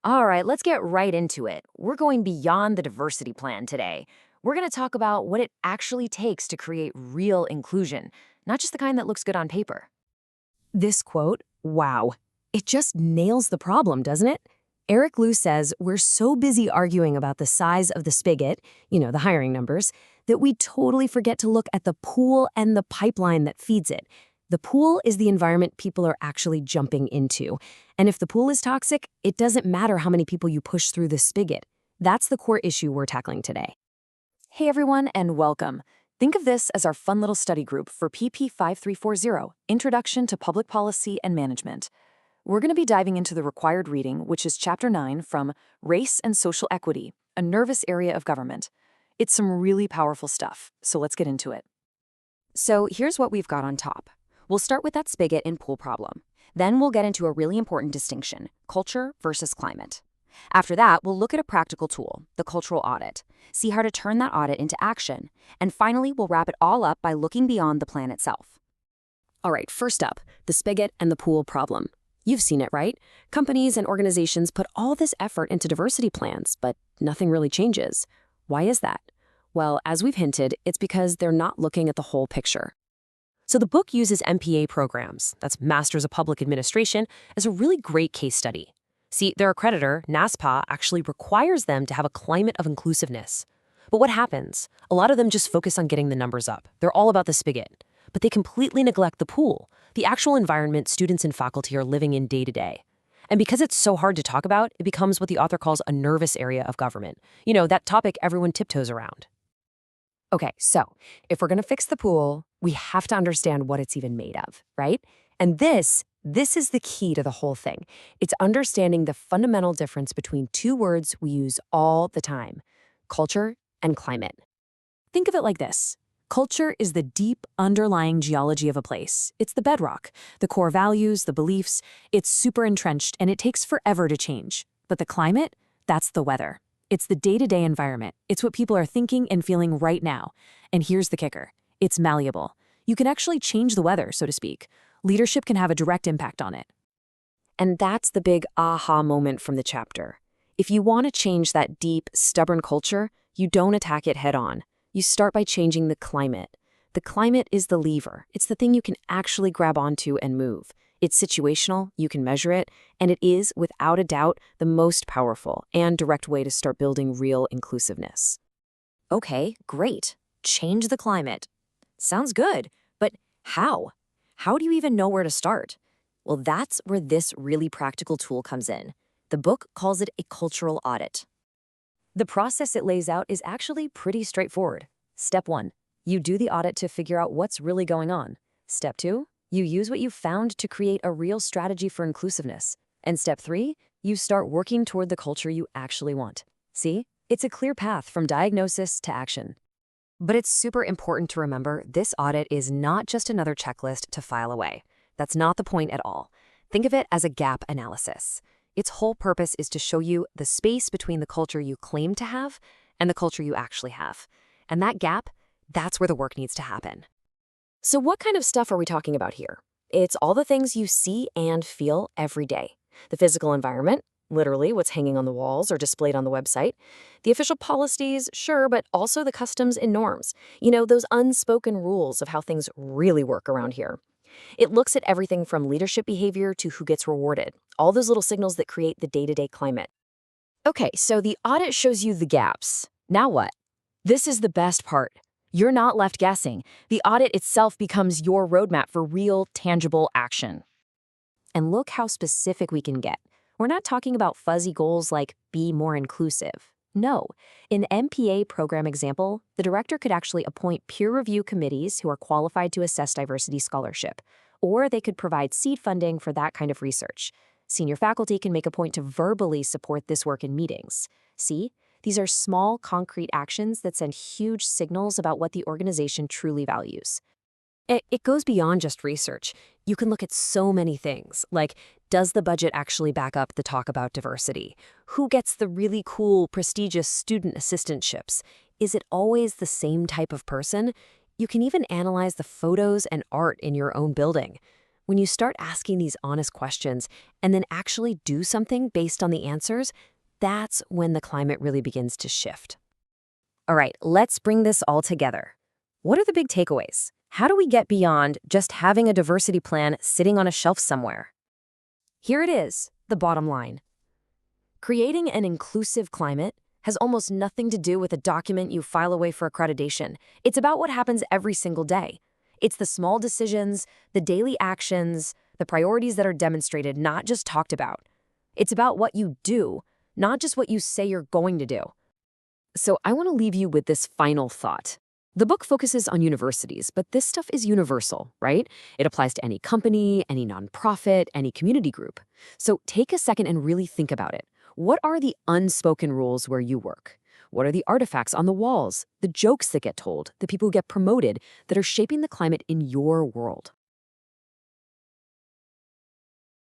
All right, let's get right into it. We're going beyond the diversity plan today. We're going to talk about what it actually takes to create real inclusion, not just the kind that looks good on paper. This quote, wow, it just nails the problem, doesn't it? Eric Liu says we're so busy arguing about the size of the spigot, the hiring numbers, that we totally forget to look at the pool and the pipeline that feeds it. The pool is the environment people are actually jumping into. And if the pool is toxic, it doesn't matter how many people you push through the spigot. That's the core issue we're tackling today. Hey everyone, and welcome. Think of this as our fun little study group for PP 5340, Introduction to Public Policy and Management. We're going to be diving into the required reading, which is Chapter 9 from Race and Social Equity, a Nervous Area of Government. It's some really powerful stuff, so let's get into it. So here's what we've got on top. We'll start with that spigot and pool problem. Then we'll get into a really important distinction, culture versus climate. After that, we'll look at a practical tool, the cultural audit, see how to turn that audit into action, and finally, we'll wrap it all up by looking beyond the plan itself. All right, first up, the spigot and the pool problem. You've seen it, right? Companies and organizations put all this effort into diversity plans, but nothing really changes. Why is that? Well, as we've hinted, it's because they're not looking at the whole picture. So the book uses MPA programs, that's Masters of Public Administration, as a really great case study. See, their accreditor, NASPA, actually requires them to have a climate of inclusiveness. But what happens? A lot of them just focus on getting the numbers up. They're all about the spigot. But they completely neglect the pool, the actual environment students and faculty are living in day to day. And because it's so hard to talk about, it becomes what the author calls a nervous area of government. That topic everyone tiptoes around. Okay, so if we're going to fix the pool, we have to understand what it's even made of, right? And this is the key to the whole thing. It's understanding the fundamental difference between two words we use all the time, culture and climate. Think of it like this. Culture is the deep underlying geology of a place. It's the bedrock, the core values, the beliefs. It's super entrenched and it takes forever to change. But the climate, that's the weather. It's the day-to-day environment. It's what people are thinking and feeling right now. And here's the kicker. It's malleable. You can actually change the weather, so to speak. Leadership can have a direct impact on it. And that's the big aha moment from the chapter. If you want to change that deep, stubborn culture, you don't attack it head-on. You start by changing the climate. The climate is the lever. It's the thing you can actually grab onto and move. It's situational, you can measure it, and it is, without a doubt, the most powerful and direct way to start building real inclusiveness. Okay, great. Change the climate. Sounds good, but how? How do you even know where to start? Well, that's where this really practical tool comes in. The book calls it a cultural audit. The process it lays out is actually pretty straightforward. Step 1, you do the audit to figure out what's really going on. Step 2, you use what you found to create a real strategy for inclusiveness. And step 3, you start working toward the culture you actually want. See? It's a clear path from diagnosis to action. But it's super important to remember this audit is not just another checklist to file away. That's not the point at all. Think of it as a gap analysis. Its whole purpose is to show you the space between the culture you claim to have and the culture you actually have. And that gap, that's where the work needs to happen. So what kind of stuff are we talking about here? It's all the things you see and feel every day. The physical environment, literally what's hanging on the walls or displayed on the website. The official policies, sure, but also the customs and norms. Those unspoken rules of how things really work around here. It looks at everything from leadership behavior to who gets rewarded. All those little signals that create the day-to-day climate. Okay, so the audit shows you the gaps. Now what? This is the best part. You're not left guessing. The audit itself becomes your roadmap for real, tangible action. And look how specific we can get. We're not talking about fuzzy goals like be more inclusive. No. In MPA program example, the director could actually appoint peer review committees who are qualified to assess diversity scholarship, or they could provide seed funding for that kind of research. Senior faculty can make a point to verbally support this work in meetings. See? These are small, concrete actions that send huge signals about what the organization truly values. It goes beyond just research. You can look at so many things, like does the budget actually back up the talk about diversity? Who gets the really cool, prestigious student assistantships? Is it always the same type of person? You can even analyze the photos and art in your own building. When you start asking these honest questions and then actually do something based on the answers, that's when the climate really begins to shift. All right, let's bring this all together. What are the big takeaways? How do we get beyond just having a diversity plan sitting on a shelf somewhere? Here it is, the bottom line. Creating an inclusive climate has almost nothing to do with a document you file away for accreditation. It's about what happens every single day. It's the small decisions, the daily actions, the priorities that are demonstrated, not just talked about. It's about what you do, not just what you say you're going to do. So I want to leave you with this final thought. The book focuses on universities, but this stuff is universal, right? It applies to any company, any nonprofit, any community group. So take a second and really think about it. What are the unspoken rules where you work? What are the artifacts on the walls, the jokes that get told, the people who get promoted that are shaping the climate in your world?